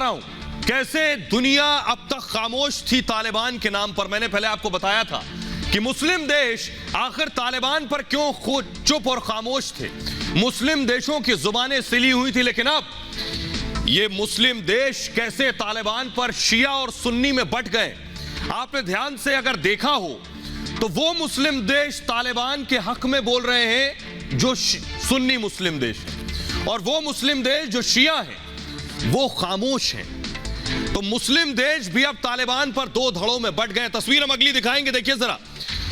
रहा हूं कैसे दुनिया अब तक खामोश थी तालिबान के नाम पर। मैंने पहले आपको बताया था कि मुस्लिम देश आखिर तालिबान पर क्यों खुद चुप और खामोश थे। मुस्लिम देशों की जुबानें सिली हुई थी, लेकिन अब ये मुस्लिम देश कैसे तालिबान पर शिया और सुन्नी में बंट गए। आपने ध्यान से अगर देखा हो तो वो मुस्लिम देश तालिबान के हक में बोल रहे हैं जो सुन्नी मुस्लिम देश है, और वो मुस्लिम देश जो शिया है वो खामोश हैं। तो मुस्लिम देश भी अब तालिबान पर दो धड़ों में बंट गए। तस्वीर हम अगली दिखाएंगे, देखिए जरा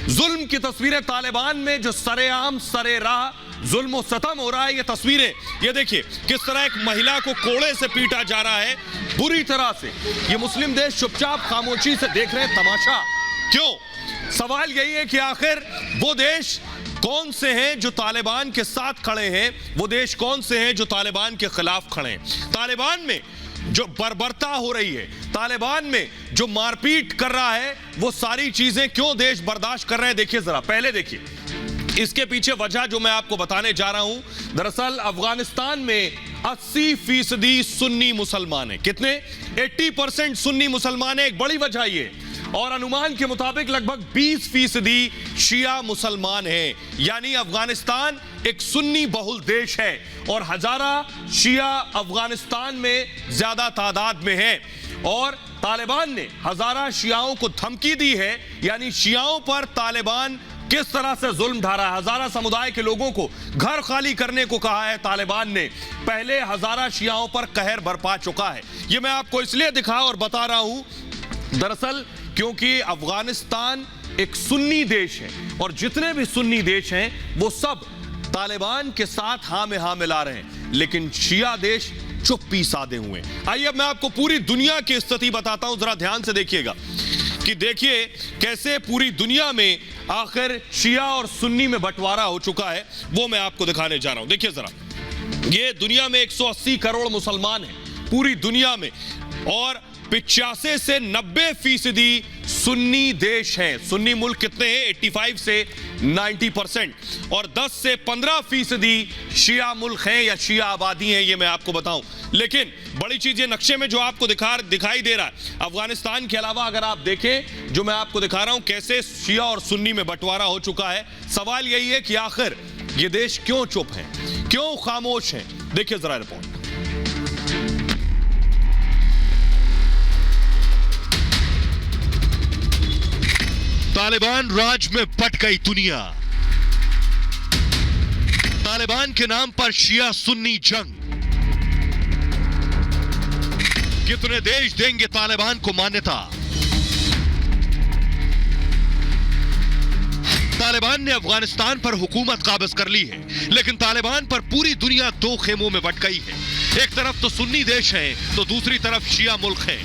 जुल्म की तस्वीरें तालिबान में जो सरेआम सरे राह जुल्म और सतम हो रहा है। ये तस्वीरें ये देखिए किस तरह एक महिला को कोड़े से पीटा जा रहा है बुरी तरह से। ये मुस्लिम देश चुपचाप खामोशी से देख रहे हैं तमाशा। क्यों? सवाल यही है कि आखिर वो देश कौन से हैं जो तालिबान के साथ खड़े हैं, वो देश कौन से हैं जो तालिबान के खिलाफ खड़े हैं। तालिबान में जो बर्बरता हो रही है, तालिबान में जो मारपीट कर रहा है, वो सारी चीजें क्यों देश बर्दाश्त कर रहे हैं। देखिए जरा, पहले देखिए इसके पीछे वजह जो मैं आपको बताने जा रहा हूं। दरअसल अफगानिस्तान में 80% सुन्नी मुसलमान हैं। कितने? 80% सुन्नी मुसलमान है। एक बड़ी वजह ये, और अनुमान के मुताबिक लगभग 20% शिया मुसलमान हैं। यानी अफगानिस्तान एक सुन्नी बहुल देश है और हजारा शिया अफगानिस्तान में ज्यादा तादाद में है। और तालिबान ने हजारा शियाओं को धमकी दी है, यानी शियाओं पर तालिबान किस तरह से जुल्म ढा रहा है। हजारा समुदाय के लोगों को घर खाली करने को कहा है तालिबान ने। पहले हजारा शियाओं पर कहर बरपा चुका है। ये मैं आपको इसलिए दिखा और बता रहा हूं दरअसल क्योंकि अफगानिस्तान एक सुन्नी देश है और जितने भी सुन्नी देश हैं वो सब तालिबान के साथ हां में हां मिला रहे हैं, लेकिन शिया देश चुप्पी साधे हुए हैं। आइए अब मैं आपको पूरी दुनिया की स्थिति बताता हूं, जरा ध्यान से देखिएगा कि देखिए कैसे पूरी दुनिया में आखिर शिया और सुन्नी में बंटवारा हो चुका है। वो मैं आपको दिखाने जा रहा हूं। देखिए जरा, ये दुनिया में 180 करोड़ मुसलमान हैं पूरी दुनिया में, और 85 से 90% सुन्नी देश हैं। सुन्नी मुल्क कितने हैं? 85 से 90%, और 10 से 15% शिया मुल्क हैं या शिया आबादी हैं, ये मैं आपको बताऊं। लेकिन बड़ी चीज ये नक्शे में जो आपको दिखाई दे रहा है, अफगानिस्तान के अलावा अगर आप देखें जो मैं आपको दिखा रहा हूं कैसे शिया और सुन्नी में बंटवारा हो चुका है। सवाल यही है कि आखिर ये देश क्यों चुप है, क्यों खामोश है। देखिए जरा रिपोर्ट। तालिबान राज में बट गई दुनिया। तालिबान के नाम पर शिया सुन्नी जंग। कितने देश देंगे तालिबान को मान्यता? तालिबान ने अफगानिस्तान पर हुकूमत काबिज कर ली है, लेकिन तालिबान पर पूरी दुनिया दो खेमों में बट गई है। एक तरफ तो सुन्नी देश है तो दूसरी तरफ शिया मुल्क है।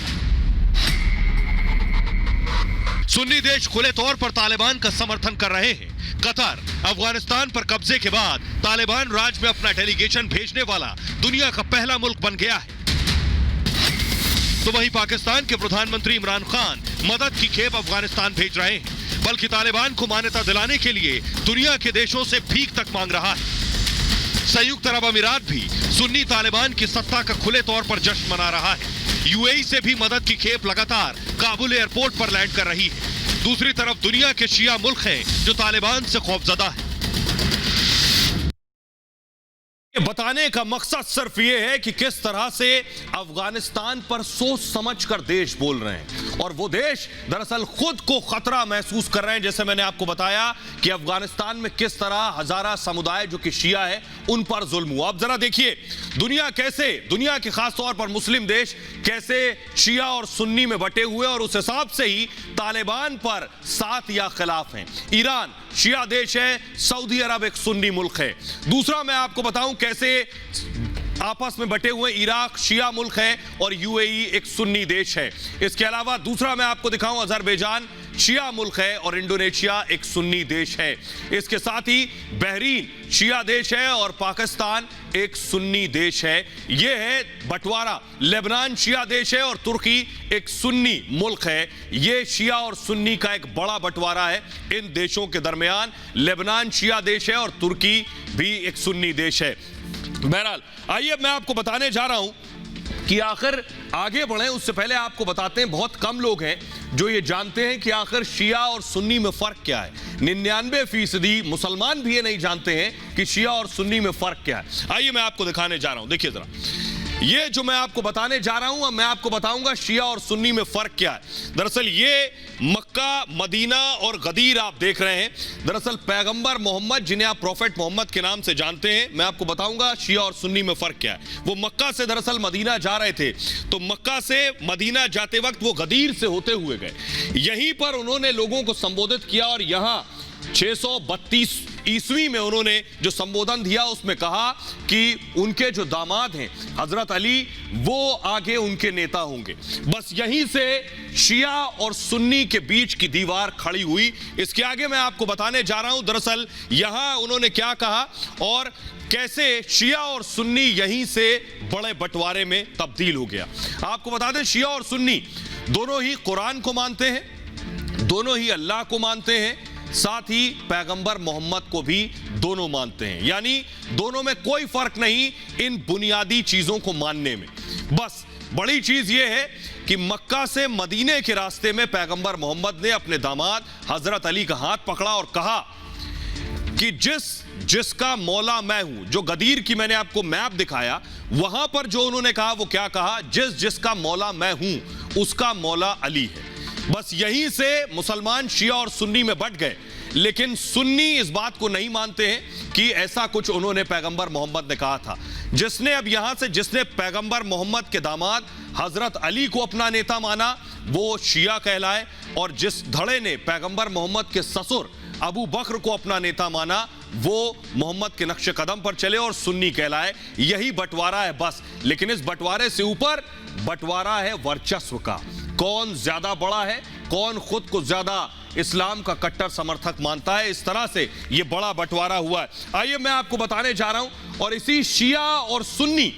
सुन्नी देश खुले तौर पर तालिबान का समर्थन कर रहे हैं। कतर अफगानिस्तान पर कब्जे के बाद तालिबान राज में अपना डेलीगेशन भेजने वाला दुनिया का पहला मुल्क बन गया है। तो वहीं पाकिस्तान के प्रधानमंत्री इमरान खान मदद की खेप अफगानिस्तान भेज रहे हैं, बल्कि तालिबान को मान्यता दिलाने के लिए दुनिया के देशों से भीख तक मांग रहा है। संयुक्त अरब अमीरात भी सुन्नी तालिबान की सत्ता का खुले तौर पर जश्न मना रहा है। यूएई से भी मदद की खेप लगातार काबुल एयरपोर्ट पर लैंड कर रही है। दूसरी तरफ दुनिया के शिया मुल्क हैं जो तालिबान से खौफजदा है। बताने का मकसद सिर्फ ये है कि किस तरह से अफगानिस्तान पर सोच समझकर देश बोल रहे हैं, और वो देश दरअसल खुद को खतरा महसूस कर रहे हैं। जैसे मैंने आपको बताया कि अफगानिस्तान में किस तरह हजारा समुदाय जो कि शिया है उन पर जुल्म हुआ। अब जरा देखिए दुनिया कैसे, दुनिया के खास तौर पर मुस्लिम देश कैसे शिया और सुन्नी में बटे हुए, और उस हिसाब से ही तालिबान पर साथ या खिलाफ हैं। ईरान शिया देश है, सऊदी अरब एक सुन्नी मुल्क है। दूसरा मैं आपको बताऊं कैसे आपस में बटे हुए इराक शिया मुल्क है और यूएई एक सुन्नी देश है। इसके अलावा दूसरा मैं आपको दिखाऊं अजरबैजान शिया मुल्क है और इंडोनेशिया एक सुन्नी देश है। इसके साथ ही बहरीन शिया देश है और पाकिस्तान एक सुन्नी देश है। यह है बंटवारा। लेबनान शिया देश है और तुर्की एक सुन्नी मुल्क है। यह शिया और सुन्नी का एक बड़ा बंटवारा है इन देशों के दरमियान। लेबनान शिया देश है और तुर्की भी एक सुन्नी देश है। बहरहाल आइए मैं आपको बताने जा रहा हूं कि आखिर आगे बढ़े उससे पहले आपको बताते हैं, बहुत कम लोग हैं जो ये जानते हैं कि आखिर शिया और सुन्नी में फर्क क्या है। 99% मुसलमान भी ये नहीं जानते हैं कि शिया और सुन्नी में फर्क क्या है। आइए मैं आपको दिखाने जा रहा हूं, देखिए जरा, ये जो मैं आपको बताने जा रहा हूं, अब मैं आपको बताऊंगा शिया और सुन्नी में फर्क क्या है। दरअसल ये मक्का, मदीना और गदीर आप देख रहे हैं। दरअसल पैगंबर मोहम्मद, जिन्हें आप प्रॉफेट मोहम्मद के नाम से जानते हैं, मैं आपको बताऊंगा शिया और सुन्नी में फर्क क्या है। वो मक्का से दरअसल मदीना जा रहे थे, तो मक्का से मदीना जाते वक्त वो गदीर से होते हुए गए। यहीं पर उन्होंने लोगों को संबोधित किया और यहां 632 ईस्वी में उन्होंने जो संबोधन दिया उसमें कहा कि उनके जो दामाद हैं हजरत अली, वो आगे उनके नेता होंगे। बस यहीं से शिया और सुन्नी के बीच की दीवार खड़ी हुई। इसके आगे मैं आपको बताने जा रहा हूं दरअसल यहां उन्होंने क्या कहा और कैसे शिया और सुन्नी यहीं से बड़े बंटवारे में तब्दील हो गया। आपको बता दें, शिया और सुन्नी दोनों ही कुरान को मानते हैं, दोनों ही अल्लाह को मानते हैं, साथ ही पैगंबर मोहम्मद को भी दोनों मानते हैं। यानी दोनों में कोई फर्क नहीं इन बुनियादी चीजों को मानने में। बस बड़ी चीज यह है कि मक्का से मदीने के रास्ते में पैगंबर मोहम्मद ने अपने दामाद हजरत अली का हाथ पकड़ा और कहा कि जिसका मौला मैं हूं। जो गदीर की मैंने आपको मैप दिखाया, वहां पर जो उन्होंने कहा वो क्या कहा, जिसका मौला मैं हूं उसका मौला अली है। बस यहीं से मुसलमान शिया और सुन्नी में बंट गए। लेकिन सुन्नी इस बात को नहीं मानते हैं कि ऐसा कुछ उन्होंने पैगंबर मोहम्मद ने कहा था। जिसने पैगंबर मोहम्मद के दामाद हजरत अली को अपना नेता माना वो शिया कहलाए, और जिस धड़े ने पैगंबर मोहम्मद के ससुर अबू बकर को अपना नेता माना वो मोहम्मद के नक्शे कदम पर चले और सुन्नी कहलाए। यही बंटवारा है बस। लेकिन इस बंटवारे से ऊपर बंटवारा है वर्चस्व का। कौन ज्यादा बड़ा है, कौन खुद को ज्यादा इस्लाम का कट्टर समर्थक मानता है, इस तरह से यह बड़ा बंटवारा हुआ है। आइए मैं आपको बताने जा रहा हूं। और इसी शिया और सुन्नी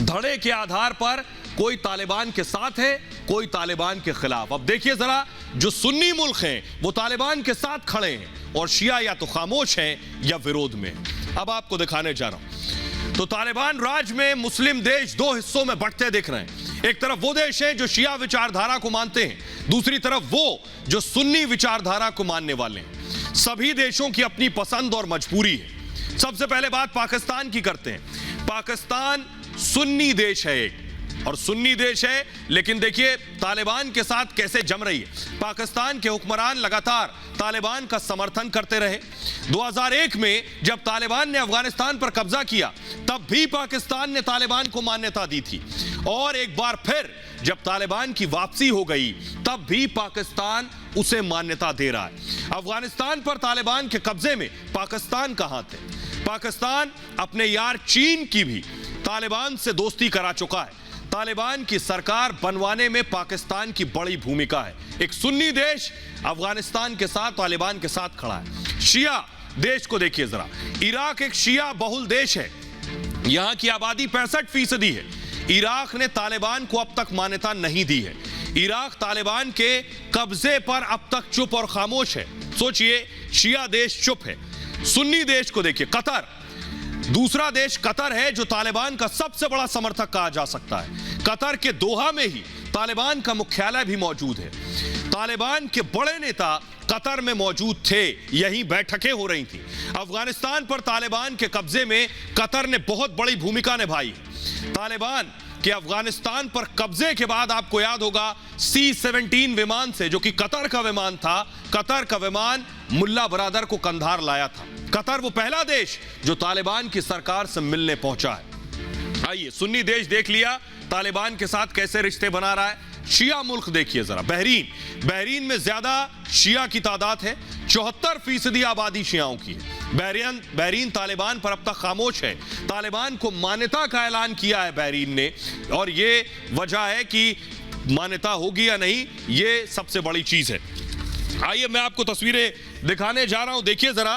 धड़े के आधार पर कोई तालिबान के साथ है, कोई तालिबान के खिलाफ। अब देखिए जरा, जो सुन्नी मुल्क हैं वो तालिबान के साथ खड़े हैं और शिया या तो खामोश हैं या विरोध में। अब आपको दिखाने जा रहा हूं। तो तालिबान राज में मुस्लिम देश दो हिस्सों में बंटते दिख रहे हैं। एक तरफ वो देश हैं जो शिया विचारधारा को मानते हैं, दूसरी तरफ वो जो सुन्नी विचारधारा को मानने वाले हैं। सभी देशों की अपनी पसंद और मजबूरी है। सबसे पहले बात पाकिस्तान की करते हैं। पाकिस्तान सुन्नी देश है एक, और सुन्नी देश है, लेकिन देखिए तालिबान के साथ कैसे जम रही है। पाकिस्तान के हुक्मरान लगातार तालिबान का समर्थन करते रहे। 2001 में जब तालिबान ने अफगानिस्तान पर कब्जा किया तब भी पाकिस्तान ने तालिबान को मान्यता दी थी, और एक बार फिर जब तालिबान की वापसी हो गई तब भी पाकिस्तान उसे मान्यता दे रहा है। अफगानिस्तान पर तालिबान के कब्जे में पाकिस्तान का हाथ है। पाकिस्तान अपने यार चीन की भी तालिबान से दोस्ती करा चुका है। तालिबान की सरकार बनवाने में पाकिस्तान की बड़ी भूमिका है। एक सुन्नी देश अफगानिस्तान के साथ, तालिबान के साथ खड़ा है। शिया देश को देखिए जरा। इराक एक शिया बहुल देश है, यहां की आबादी 65% है। इराक ने तालिबान को अब तक मान्यता नहीं दी है। इराक तालिबान के कब्जे पर अब तक चुप और खामोश है। सोचिए, शिया देश चुप है। सुन्नी देश को देखिए, कतर दूसरा देश कतर है जो तालिबान का सबसे बड़ा समर्थक कहा जा सकता है। कतर के दोहा में ही तालिबान का मुख्यालय भी मौजूद है। तालिबान के बड़े नेता कतर में मौजूद थे, यहीं बैठकें हो रही थी। अफगानिस्तान पर तालिबान के कब्जे में कतर ने बहुत बड़ी भूमिका निभाई है। तालिबान के अफगानिस्तान पर कब्जे के बाद आपको याद होगा C-17 विमान से, जो कि कतर का विमान था, कतर का विमान मुल्ला बरादर को कंधार लाया था। कतर वो पहला देश जो तालिबान की सरकार से मिलने पहुंचा है। आइए, सुन्नी देश देख लिया, तालिबान के साथ कैसे रिश्ते बना रहा है। शिया मुल्क देखिए जरा, बहरीन में ज्यादा शिया की तादाद है। 74% आबादी शियाओं की है। बहरीन तालिबान पर अब तक खामोश है। तालिबान को मान्यता का ऐलान किया है बहरीन ने, और ये वजह है कि मान्यता होगी या नहीं, ये सबसे बड़ी चीज है। आइए मैं आपको तस्वीरें दिखाने जा रहा हूं, देखिए जरा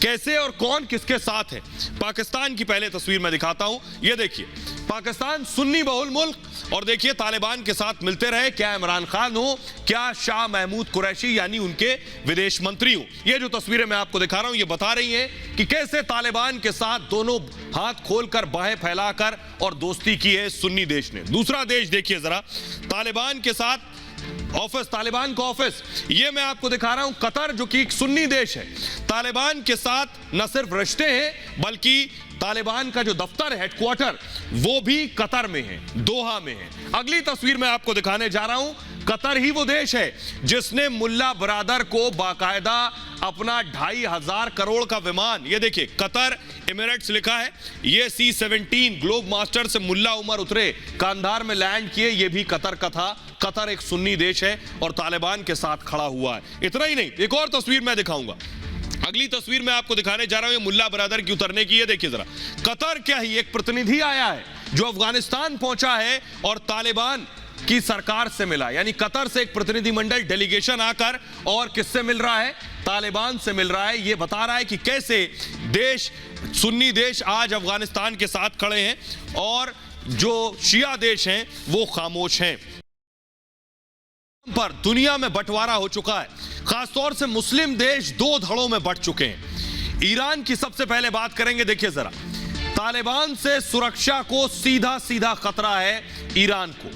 कैसे और कौन किसके साथ है। पाकिस्तान की पहले तस्वीर मैं दिखाता हूं, ये देखिए पाकिस्तान सुन्नी बहुल मुल्क, और देखिए तालिबान के साथ मिलते रहे, क्या इमरान खान हो, क्या शाह महमूद कुरैशी यानी उनके विदेश मंत्री हो। ये जो तस्वीरें मैं आपको दिखा रहा हूं ये बता रही हैं कि कैसे तालिबान के साथ दोनों हाथ खोलकर बाहें फैलाकर और दोस्ती की है सुन्नी देश ने। दूसरा देश देखिए जरा तालिबान के साथ ऑफिस, तालिबान का ऑफिस, ये मैं आपको दिखा रहा हूं कतर, जो कि एक सुन्नी देश है। तालिबान के साथ न सिर्फ रिश्ते हैं बल्कि तालिबान का जो दफ्तर है, हेडक्वार्टर, वो भी कतर में है, दोहा में है। अगली तस्वीर मैं आपको दिखाने जा रहा हूं, कतर ही वो देश है जिसने मुल्ला बरादर को बाकायदा अपना 2,500 करोड़ का विमान, ये देखिए कतर एमिरेट्स लिखा है, ये C-17 ग्लोब मास्टर से मुल्ला उमर उतरे, कांधार में लैंड किए, ये भी कतर का था। कतर एक सुन्नी देश है और तालिबान के साथ खड़ा हुआ है। इतना ही नहीं, एक और तस्वीर मैं दिखाऊंगा। अगली तस्वीर मैं आपको दिखाने जा रहा हूं, ये मुल्ला बरादर की उतरने की, ये देखिए जरा। कतर क्या ही एक प्रतिनिधि आया है जो अफगानिस्तान पहुंचा है और तालिबान की सरकार से मिला, यानी कतर से एक प्रतिनिधिमंडल डेलीगेशन आकर और किससे मिल रहा है, तालिबान से मिल रहा है। ये बता रहा है कि कैसे देश, सुन्नी देश आज अफगानिस्तान के साथ खड़े हैं और जो शिया देश हैं वो खामोश हैं। पर दुनिया में बंटवारा हो चुका है, खासतौर से मुस्लिम देश दो धड़ों में बंट चुके हैं। ईरान की सबसे पहले बात करेंगे, देखिए जरा, तालिबान से सुरक्षा को सीधा सीधा खतरा है ईरान को।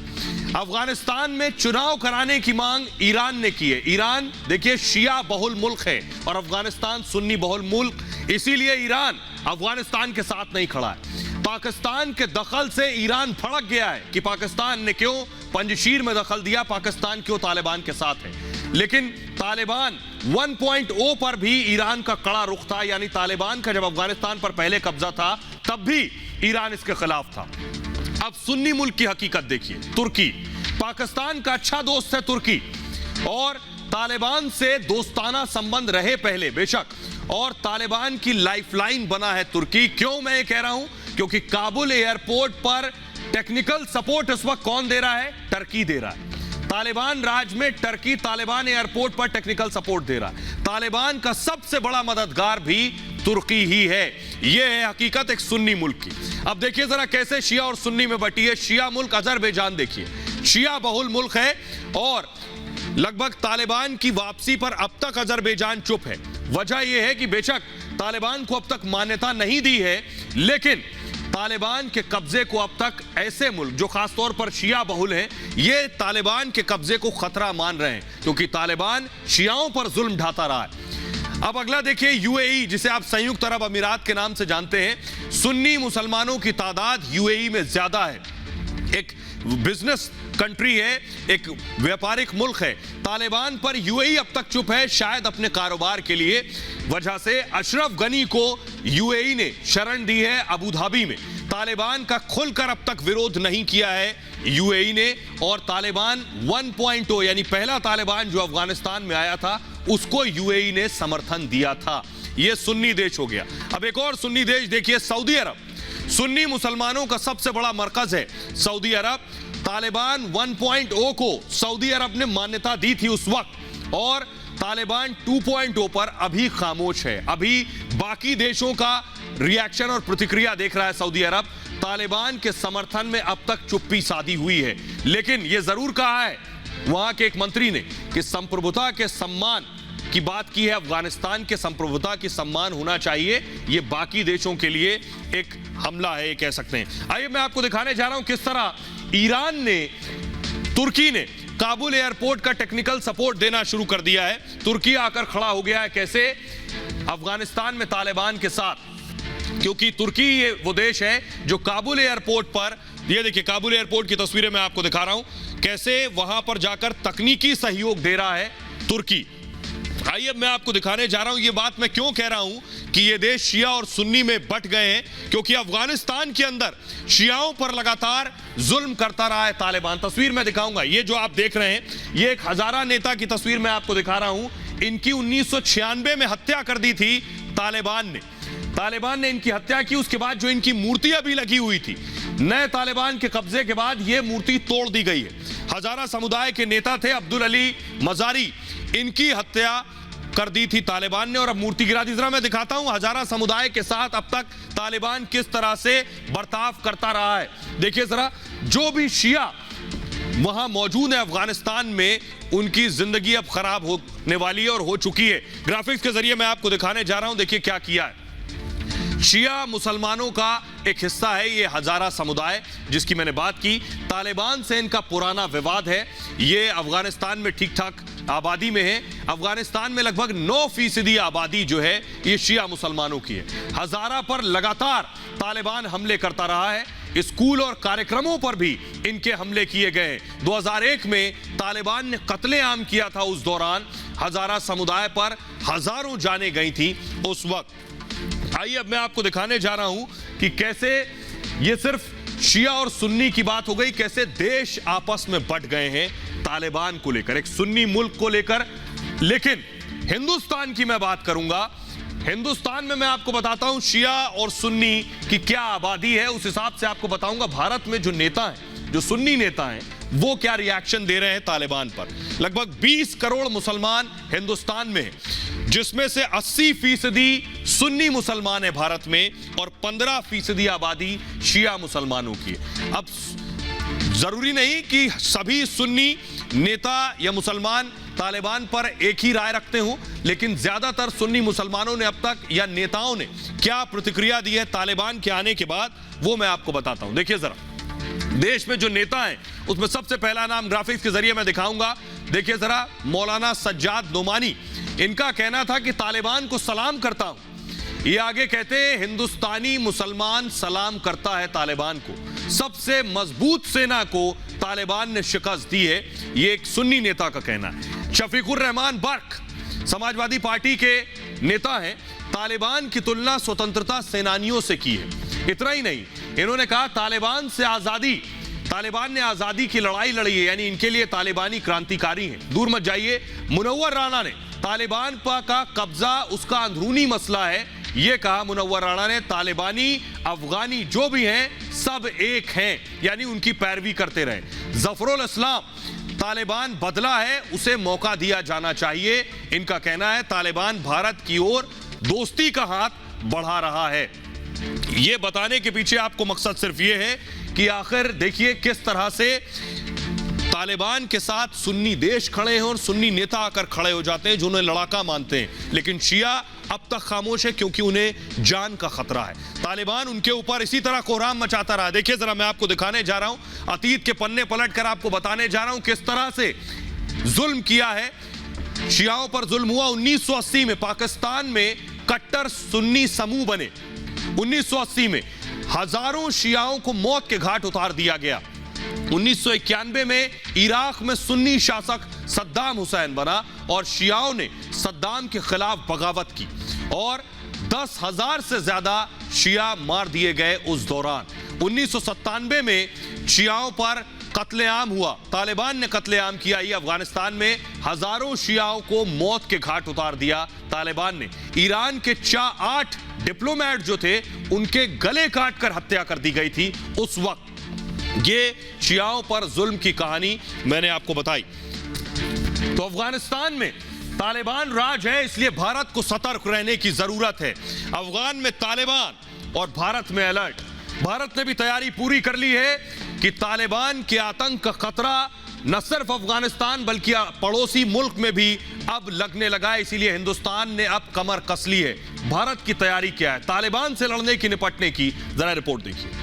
अफगानिस्तान में चुनाव कराने की मांग ईरान ने की है। ईरान देखिए शिया बहुल मुल्क है और अफगानिस्तान सुन्नी बहुल मुल्क, इसीलिए ईरान अफगानिस्तान के साथ नहीं खड़ा है। पाकिस्तान के दखल से ईरान भड़क गया है कि पाकिस्तान ने क्यों पंजशीर में दखल दिया, पाकिस्तान क्यों तालिबान के साथ है। लेकिन तालिबान 1.0 पर भी ईरान का कड़ा रुख था, यानी तालिबान का जब अफगानिस्तान पर पहले कब्जा था तब भी ईरान इसके खिलाफ था। अब सुन्नी मुल्क की हकीकत देखिए, तुर्की, पाकिस्तान का अच्छा दोस्त है तुर्की, और तालिबान से दोस्ताना संबंध रहे पहले बेशक, और तालिबान की लाइफलाइन बना है तुर्की। क्यों मैं ये कह रहा हूं, क्योंकि काबुल एयरपोर्ट पर टेक्निकल सपोर्ट इस वक्त कौन दे रहा है, टर्की दे रहा है। तालिबान राज में टर्की तालिबान एयरपोर्ट पर टेक्निकल सपोर्ट दे रहा है। तालिबान का सबसे बड़ा मददगार भी तुर्की ही है। यह है हकीकत एक सुन्नी मुल्क की। अब देखिए जरा कैसे शिया और सुन्नी में बटी है। शिया मुल्क अजरबैजान देखिए, शिया बहुल मुल्क है और लगभग तालिबान की वापसी पर अब तक अजरबैजान चुप है। वजह यह है कि बेशक तालिबान को अब तक मान्यता नहीं दी है, लेकिन तालिबान के कब्जे को अब तक ऐसे मुल्क जो खासतौर पर शिया बहुल हैं, ये तालिबान के कब्जे को खतरा मान रहे हैं, क्योंकि तालिबान शियाओं पर जुल्म ढाता रहा है। अब अगला देखिए यूएई, जिसे आप संयुक्त अरब अमीरात के नाम से जानते हैं। सुन्नी मुसलमानों की तादाद यूएई में ज्यादा है, एक बिजनेस कंट्री है, एक व्यापारिक मुल्क है। तालिबान पर यूएई अब तक चुप है, शायद अपने कारोबार के लिए वजह से। अशरफ गनी को यूएई ने शरण दी है अबू धाबी में। तालिबान का खुलकर अब तक विरोध नहीं किया है यूएई ने, और तालिबान 1.0 यानी पहला तालिबान जो अफगानिस्तान में आया था उसको यूएई ने समर्थन दिया था। यह सुन्नी देश हो गया। अब एक और सुन्नी देश देखिए, सऊदी अरब। सुन्नी मुसलमानों का सबसे बड़ा मरकज है सऊदी अरब। तालिबान 1.0 को सऊदी अरब ने मान्यता दी थी उस वक्त, और तालिबान 2.0 पर अभी खामोश है। अभी बाकी देशों का रिएक्शन और प्रतिक्रिया देख रहा है सऊदी अरब। तालिबान के समर्थन में अब तक चुप्पी साधी हुई है, लेकिन यह जरूर कहा है वहां के एक मंत्री ने कि संप्रभुता के सम्मान की बात की है। अफगानिस्तान के संप्रभुता की सम्मान होना चाहिए, यह बाकी देशों के लिए एक हमला है, ये कह सकते हैं। आइए मैं आपको दिखाने जा रहा हूं किस तरह ईरान ने, तुर्की ने काबुल एयरपोर्ट का टेक्निकल सपोर्ट देना शुरू कर दिया है। तुर्की आकर खड़ा हो गया है कैसे, अफगानिस्तान में तालिबान के साथ, क्योंकि तुर्की ये वो देश है जो काबुल एयरपोर्ट पर, ये देखिए काबुल एयरपोर्ट की तस्वीरें मैं आपको दिखा रहा हूं, कैसे वहां पर जाकर तकनीकी सहयोग दे रहा है तुर्की। आइए मैं आपको दिखाने जा रहा हूं ये बात मैं क्यों कह रहा हूं कि ये देश शिया और सुन्नी में बट गए हैं, क्योंकि अफगानिस्तान के अंदर शियाओं पर लगातार जुल्म करता रहा है तालिबान। तस्वीर मैं दिखाऊंगा, ये जो आप देख रहे हैं ये एक हजारा नेता की तस्वीर मैं आपको दिखा रहा हूं। इनकी 1996 में हत्या कर दी थी तालिबान ने इनकी हत्या की। उसके बाद जो इनकी मूर्तियां भी लगी हुई थी, नए तालिबान के कब्जे के बाद यह मूर्ति तोड़ दी गई है। हजारा समुदाय के नेता थे अब्दुल अली मजारी, इनकी हत्या कर दी थी तालिबान ने और अब मूर्ति गिरा दी। जरा मैं दिखाता हूं हजारा समुदाय के साथ अब तक तालिबान किस तरह से बर्ताव करता रहा है। देखिए जरा, जो भी शिया वहां मौजूद है अफगानिस्तान में, उनकी जिंदगी अब खराब होने वाली है और हो चुकी है। ग्राफिक्स के जरिए मैं आपको दिखाने जा रहा हूं, देखिए क्या किया है। शिया मुसलमानों का एक हिस्सा है ये हजारा समुदाय जिसकी मैंने बात की। तालिबान से इनका पुराना विवाद है। ये अफगानिस्तान में ठीक ठाक आबादी में है। अफगानिस्तान में लगभग 9% आबादी जो है ये शिया मुसलमानों की है। हजारा पर लगातार तालिबान हमले करता रहा है। स्कूल और कार्यक्रमों पर भी इनके हमले किए गए। 2001 में तालिबान ने कत्लेआम किया था। उस दौरान हजारा समुदाय पर हजारों जानें गई थी उस वक्त। आइए अब मैं आपको दिखाने जा रहा हूं कि कैसे ये सिर्फ शिया और सुन्नी की बात हो गई, कैसे देश आपस में बंट गए हैं तालिबान को लेकर, एक सुन्नी मुल्क को लेकर। लेकिन हिंदुस्तान की मैं बात करूंगा। हिंदुस्तान में मैं आपको बताता हूं शिया और सुन्नी की क्या आबादी है, उस हिसाब से आपको बताऊंगा भारत में जो नेता हैं, जो सुन्नी नेता हैं, वो क्या रिएक्शन दे रहे हैं तालिबान पर। लगभग 20 करोड़ मुसलमान हिंदुस्तान में हैं, जिसमें से 80% सुन्नी मुसलमान है भारत में और 15% आबादी शिया मुसलमानों की है। अब जरूरी नहीं कि सभी सुन्नी नेता या मुसलमान तालिबान पर एक ही राय रखते हों, लेकिन ज्यादातर सुन्नी मुसलमानों ने अब तक या नेताओं ने क्या प्रतिक्रिया दी है तालिबान के आने के बाद, वो मैं आपको बताता हूं। देखिए जरा, देश में जो नेता हैं उसमें सबसे पहला नाम ग्राफिक्स के जरिए मैं दिखाऊंगा। देखिए जरा, मौलाना सज्जाद नोमानी, इनका कहना था कि तालिबान को सलाम करता हूं। ये आगे कहते हैं हिंदुस्तानी मुसलमान सलाम करता है तालिबान को, सबसे मजबूत सेना को तालिबान ने शिकस्त दी है, ये एक सुन्नी नेता का कहना है। शफीकुर रहमान बर्क समाजवादी पार्टी के नेता हैं, तालिबान की तुलना स्वतंत्रता सेनानियों से की है। इतना ही नहीं, इन्होंने कहा तालिबान ने आजादी की लड़ाई लड़ी है, यानी इनके लिए तालिबानी क्रांतिकारी हैं, दूर मत जाइए। मुनव्वर राणा ने तालिबान का कब्जा उसका अंदरूनी मसला है, यह कहा मुनव्वर राणा ने। तालिबानी अफगानी जो भी हैं सब एक हैं, यानी उनकी पैरवी करते रहे। जफरुल इस्लाम, तालिबान बदला है, उसे मौका दिया जाना चाहिए, इनका कहना है। तालिबान भारत की ओर दोस्ती का हाथ बढ़ा रहा है। यह बताने के पीछे आपको मकसद सिर्फ यह है कि आखिर देखिए किस तरह से तालिबान के साथ सुन्नी देश खड़े हैं और सुन्नी नेता आकर खड़े हो जाते हैं जो उन्हें लड़ाका मानते हैं, लेकिन शिया अब तक खामोश है क्योंकि उन्हें जान का खतरा है। तालिबान उनके ऊपर इसी तरह कोहराम मचाता रहा। देखिए जरा, मैं आपको दिखाने जा रहा हूं, अतीत के पन्ने पलटकर आपको बताने जा रहा हूं किस तरह से जुल्म किया है, शियाओं पर जुल्म हुआ। 1980 में पाकिस्तान में कट्टर सुन्नी समूह बने। 1980 में हजारों शियाओं को मौत के घाट उतार दिया गया। 1991 में इराक में सुन्नी शासक सद्दाम हुसैन बना और शियाओं ने सद्दाम के खिलाफ बगावत की और 10,000 से ज्यादा शिया मार दिए गए उस दौरान। 1997 में शियाओं पर कत्लेआम हुआ, तालिबान ने कत्लेआम किया। ये अफगानिस्तान में हजारों शियाओं को मौत के घाट उतार दिया तालिबान ने। ईरान के 8 डिप्लोमेट जो थे उनके गले काटकर हत्या कर दी गई थी उस वक्त। ये शियाओं पर जुल्म की कहानी मैंने आपको बताई। तो अफगानिस्तान में तालिबान राज है, इसलिए भारत को सतर्क रहने की जरूरत है। अफगान में तालिबान और भारत में अलर्ट। भारत ने भी तैयारी पूरी कर ली है कि तालिबान के आतंक का खतरा न सिर्फ अफगानिस्तान बल्कि पड़ोसी मुल्क में भी अब लगने लगा है, इसीलिए हिंदुस्तान ने अब कमर कस ली है। भारत की तैयारी क्या है तालिबान से लड़ने की, निपटने की, जरा रिपोर्ट देखिए।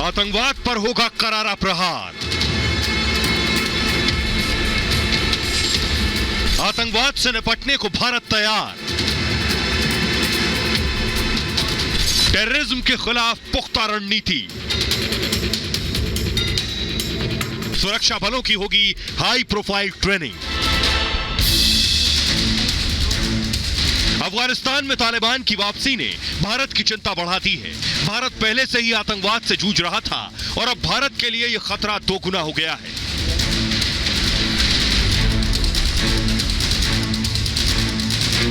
आतंकवाद पर होगा करारा प्रहार। आतंकवाद से निपटने को भारत तैयार। टेररिज्म के खिलाफ पुख्ता रणनीति। सुरक्षा बलों की होगी हाई प्रोफाइल ट्रेनिंग। अफगानिस्तान में तालिबान की वापसी ने भारत की चिंता बढ़ा दी है। भारत पहले से ही आतंकवाद से जूझ रहा था और अब भारत के लिए यह खतरा दोगुना हो गया है।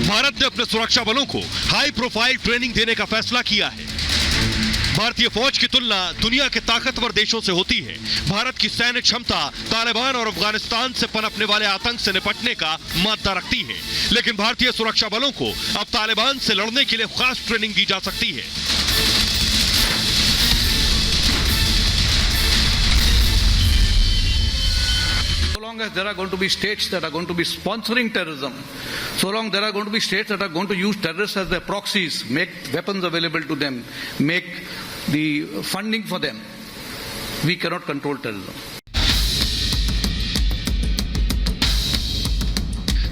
भारत ने अपने सुरक्षा बलों को हाई प्रोफाइल ट्रेनिंग देने का फैसला किया है। भारतीय फौज की तुलना दुनिया के ताकतवर देशों से होती है। भारत की सैन्य क्षमता तालिबान और अफगानिस्तान से पनपने वाले आतंक से निपटने का मादा रखती है, लेकिन भारतीय सुरक्षा बलों को अब तालिबान से लड़ने के लिए खास ट्रेनिंग दी जा सकती है। So long as there are going to be states that are going to be sponsoring terrorism, so long there are going to be states that are going to use terrorists as their proxies, make weapons available to them, make the funding for them, we cannot control terrorism.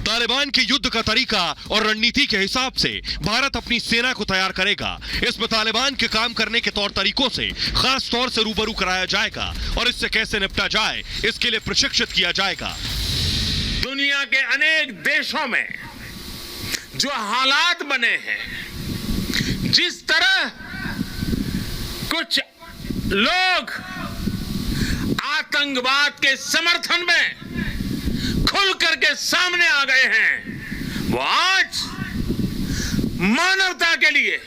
Taliban के युद्ध का तरीका और रणनीति के हिसाब से भारत अपनी सेना को तैयार करेगा। इसमें तालिबान के काम करने के तौर तरीकों से खास तौर से रूबरू कराया जाएगा और इससे कैसे निपटा जाए इसके लिए प्रशिक्षित किया जाएगा। दुनिया के अनेक देशों में जो हालात बने हैं, जिस तरह कुछ लोग आतंकवाद के समर्थन में खुल करके सामने आ गए हैं, वो आज मानवता के लिए,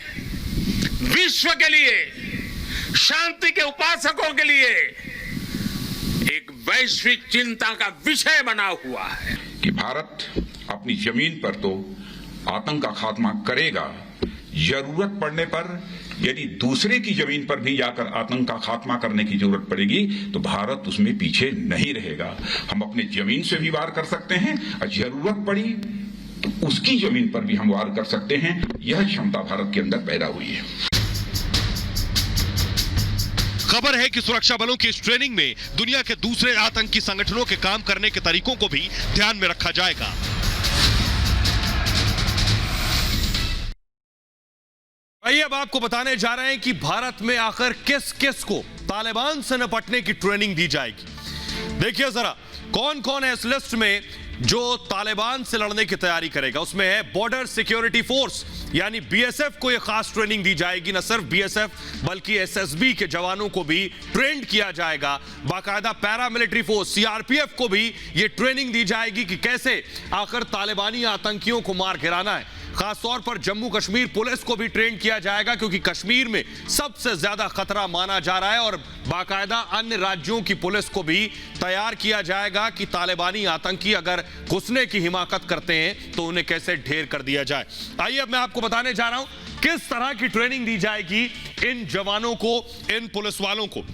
विश्व के लिए, शांति के उपासकों के लिए एक वैश्विक चिंता का विषय बना हुआ है कि भारत अपनी जमीन पर तो आतंक का खात्मा करेगा, जरूरत पड़ने पर यदि दूसरे की जमीन पर भी जाकर आतंक का खात्मा करने की जरूरत पड़ेगी तो भारत उसमें पीछे नहीं रहेगा। हम अपने जमीन से भी वार कर सकते हैं और जरूरत पड़ी तो उसकी जमीन पर भी हम वार कर सकते हैं। यह क्षमता भारत के अंदर पैदा हुई है। खबर है कि सुरक्षा बलों की इस ट्रेनिंग में दुनिया के दूसरे आतंकी संगठनों के काम करने के तरीकों को भी ध्यान में रखा जाएगा। भाई अब आपको बताने जा रहे हैं कि भारत में आखिर किस किस को तालिबान से निपटने की ट्रेनिंग दी जाएगी। देखिए जरा कौन कौन है इस लिस्ट में जो तालिबान से लड़ने की तैयारी करेगा। उसमें है बॉर्डर सिक्योरिटी फोर्स यानी बीएसएफ को यह खास ट्रेनिंग दी जाएगी। न सिर्फ बीएसएफ बल्कि एसएसबी के जवानों को भी ट्रेंड किया जाएगा। बाकायदा पैरामिलिट्री फोर्स सीआरपीएफ को भी यह ट्रेनिंग दी जाएगी कि कैसे आखिर तालिबानी आतंकियों को मार गिराना है। खासतौर पर जम्मू कश्मीर पुलिस को भी ट्रेन किया जाएगा क्योंकि कश्मीर में सबसे ज्यादा खतरा माना जा रहा है और बाकायदा अन्य राज्यों की पुलिस को भी तैयार किया जाएगा कि तालिबानी आतंकी अगर घुसने की हिमाकत करते हैं तो उन्हें कैसे ढेर कर दिया जाए। आइए अब मैं आपको बताने जा रहा हूं किस तरह की ट्रेनिंग दी जाएगी इन जवानों को, इन पुलिस वालों को।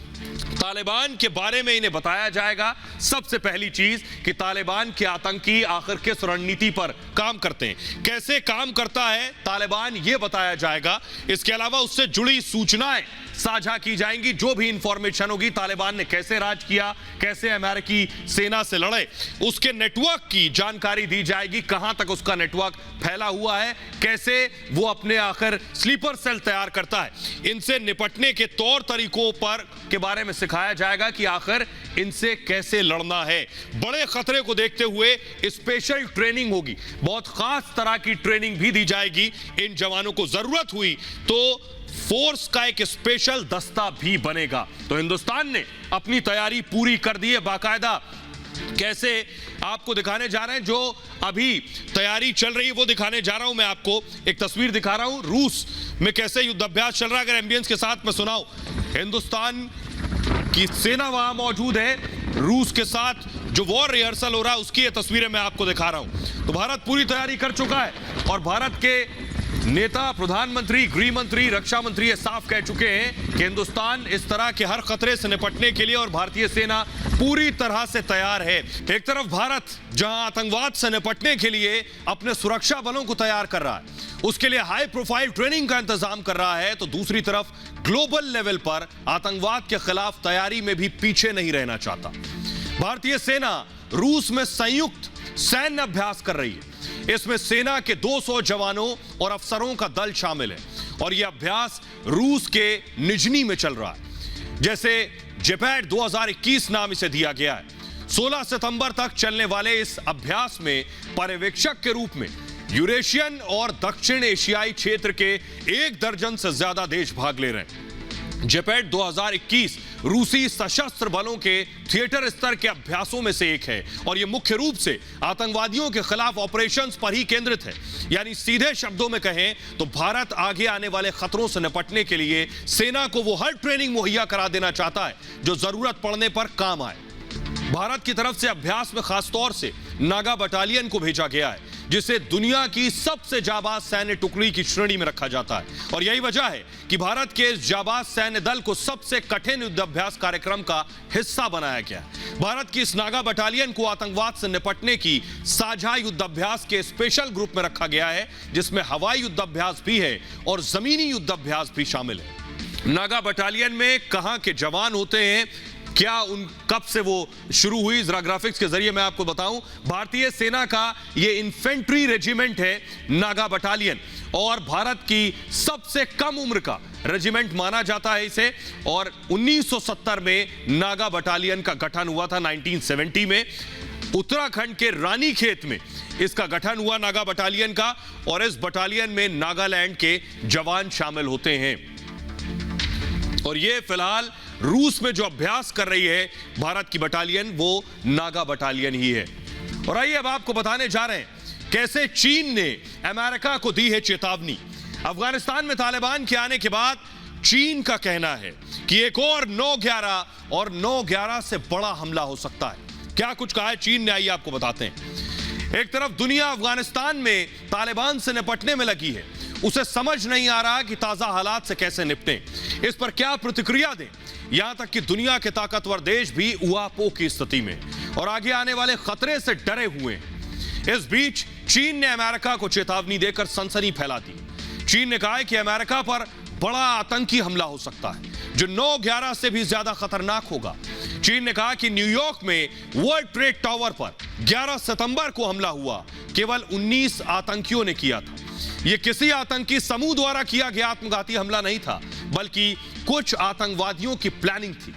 तालिबान के बारे में इन्हें बताया जाएगा सबसे पहली चीज कि तालिबान के आतंकी आखिर किस रणनीति पर काम करते हैं, कैसे काम करता है तालिबान यह बताया जाएगा। इसके अलावा उससे जुड़ी सूचनाएं साझा की जाएंगी। जो भी इंफॉर्मेशन होगी तालिबान ने कैसे राज किया, कैसे अमेरिकी सेना से लड़े, उसके नेटवर्क की जानकारी दी जाएगी। कहां तक उसका नेटवर्क फैला हुआ है, कैसे वो अपने आखिर स्लीपर सेल तैयार करता है। इनसे निपटने के तौर तरीकों पर के बारे में सिखाया जाएगा कि आखिर इनसे कैसे लड़ना है। बड़े खतरे को देखते हुए स्पेशल ट्रेनिंग होगी, बहुत खास तरह की ट्रेनिंग भी दी जाएगी इन जवानों को। जरूरत हुई तो फोर्स का एक स्पेशल दस्ता भी बनेगा। तो हिंदुस्तान ने अपनी तैयारी पूरी कर दी है। बाकायदा कैसे आपको दिखाने जा रहे हैं, जो अभी तैयारी चल रही है वो दिखाने जा रहा हूं। मैं आपको एक तस्वीर दिखा रहा हूं रूस में कैसे युद्धाभ्यास चल रहा है। अगर एम्बियंस के साथ मैं सुनाऊं, हिंदुस्तान की सेना वहां मौजूद है, रूस के साथ जो वॉर रिहर्सल हो रहा है उसकी ये तस्वीरें मैं आपको दिखा रहा हूं। तो भारत पूरी तैयारी कर चुका है और भारत के नेता, प्रधानमंत्री, गृह मंत्री, रक्षा मंत्री ये साफ कह चुके हैं कि हिंदुस्तान इस तरह के हर खतरे से निपटने के लिए और भारतीय सेना पूरी तरह से तैयार है। एक तरफ भारत जहां आतंकवाद से निपटने के लिए अपने सुरक्षा बलों को तैयार कर रहा है, उसके लिए हाई प्रोफाइल ट्रेनिंग का इंतजाम कर रहा है, तो दूसरी तरफ ग्लोबल लेवल पर आतंकवाद के खिलाफ तैयारी में भी पीछे नहीं रहना चाहता। भारतीय सेना रूस में संयुक्त सैन्य अभ्यास कर रही है। इसमें सेना के 200 जवानों और अफसरों का दल शामिल है और यह अभ्यास रूस के निजनी में चल रहा है। जैसे जेपैड 2021 नाम इसे दिया गया है। 16 सितंबर तक चलने वाले इस अभ्यास में पर्यवेक्षक के रूप में यूरेशियन और दक्षिण एशियाई क्षेत्र के 1 दर्जन से ज्यादा देश भाग ले रहे हैं। जेपेट 2021 रूसी सशस्त्र बलों के थिएटर स्तर के अभ्यासों में से एक है और यह मुख्य रूप से आतंकवादियों के खिलाफ ऑपरेशंस पर ही केंद्रित है। यानी सीधे शब्दों में कहें तो भारत आगे आने वाले खतरों से निपटने के लिए सेना को वो हर ट्रेनिंग मुहैया करा देना चाहता है जो जरूरत पड़ने पर काम आए। भारत की तरफ से अभ्यास में खासतौर से नागा बटालियन को भेजा गया है जिसे दुनिया की सबसे जाबाज सैन्य टुकड़ी की श्रेणी में रखा जाता है और यही वजह है कि भारत के इस जाबाज सैन्य दल को सबसे कठिन युद्धाभ्यास कार्यक्रम का हिस्सा बनाया गया। भारत की इस नागा बटालियन को आतंकवाद से निपटने की साझा युद्धाभ्यास के स्पेशल ग्रुप में रखा गया है जिसमें हवाई युद्धाभ्यास भी है और जमीनी युद्धाभ्यास भी शामिल है। नागा बटालियन में कहां के जवान होते हैं, क्या उन कब से वो शुरू हुई, जरा ग्राफिक्स के जरिए मैं आपको बताऊं। भारतीय सेना का ये इन्फेंट्री रेजिमेंट है नागा बटालियन और भारत की सबसे कम उम्र का रेजिमेंट माना जाता है इसे और 1970 में नागा बटालियन का गठन हुआ था। 1970 में उत्तराखंड के रानीखेत में इसका गठन हुआ नागा बटालियन का और इस बटालियन में नागालैंड के जवान शामिल होते हैं और ये फिलहाल रूस में जो अभ्यास कर रही है भारत की बटालियन वो नागा बटालियन ही है। और आइए अब आपको बताने जा रहे हैं कैसे चीन ने अमेरिका को दी है चेतावनी। अफगानिस्तान में तालिबान के आने के बाद चीन का कहना है कि एक और 9/11 और 9/11 से बड़ा हमला हो सकता है। क्या कुछ कहा है चीन ने, आइए आपको बताते हैं। एक तरफ दुनिया अफगानिस्तान में तालिबान से निपटने में लगी है, उसे समझ नहीं आ रहा कि ताजा हालात से कैसे निपटें, इस पर क्या प्रतिक्रिया दें। यहां तक कि दुनिया के ताकतवर देश भी उहापोह की स्थिति में और आगे आने वाले खतरे से डरे हुए हैं। इस बीच चीन ने अमेरिका को चेतावनी देकर सनसनी फैला दी। चीन ने कहा है कि अमेरिका पर बड़ा आतंकी हमला हो सकता है जो 9/11 से भी ज्यादा खतरनाक होगा। चीन ने कहा कि न्यूयॉर्क में वर्ल्ड ट्रेड टावर पर 11 सितंबर को हमला हुआ, केवल 19 आतंकियों ने किया था। यह किसी आतंकी समूह द्वारा किया गया आत्मघाती हमला नहीं था बल्कि कुछ आतंकवादियों की प्लानिंग थी।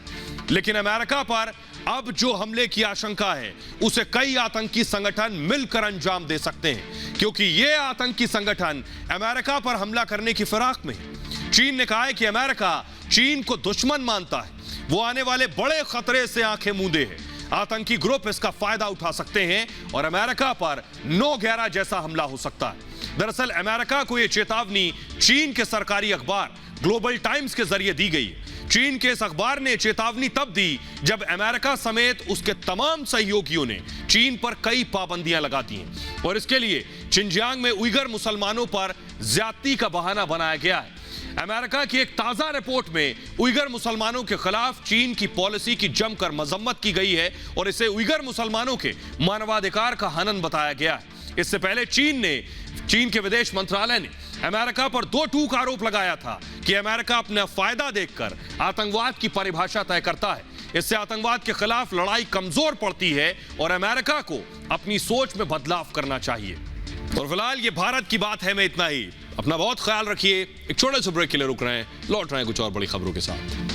लेकिन अमेरिका पर अब जो हमले की आशंका है उसे कई आतंकी संगठन मिलकर अंजाम दे सकते हैं क्योंकि ये आतंकी संगठन अमेरिका पर हमला करने की फिराक में है। चीन ने कहा है कि अमेरिका चीन को दुश्मन मानता है, वो आने वाले बड़े खतरे से आंखें मूंदे है। आतंकी ग्रुप इसका फायदा उठा सकते हैं और अमेरिका पर 9/11 जैसा हमला हो सकता है। दरअसल अमेरिका को यह चेतावनी चीन के सरकारी अखबार ग्लोबल टाइम्स के जरिए दी गई। चीन के इस अखबार ने चेतावनी तब दी जब अमेरिका समेत उसके तमाम सहयोगियों ने चीन पर कई पाबंदियां लगा दी हैं और इसके लिए शिनजियांग में उइगर मुसलमानों पर ज्यादती का बहाना बनाया गया है। अमेरिका की एक ताजा रिपोर्ट में उइगर मुसलमानों के खिलाफ चीन की पॉलिसी की जमकर मजम्मत की गई है और इसे उइगर मुसलमानों के मानवाधिकार का हनन बताया गया है। इससे पहले चीन के विदेश मंत्रालय ने अमेरिका पर 2 टूक आरोप लगाया था कि अमेरिका अपना फायदा देखकर आतंकवाद की परिभाषा तय करता है। इससे आतंकवाद के खिलाफ लड़ाई कमजोर पड़ती है और अमेरिका को अपनी सोच में बदलाव करना चाहिए। और फिलहाल ये भारत की बात है में इतना ही। अपना बहुत ख्याल रखिए। एक छोटे से ब्रेक के लिए रुक रहे हैं, लौट रहे हैं कुछ और बड़ी खबरों के साथ।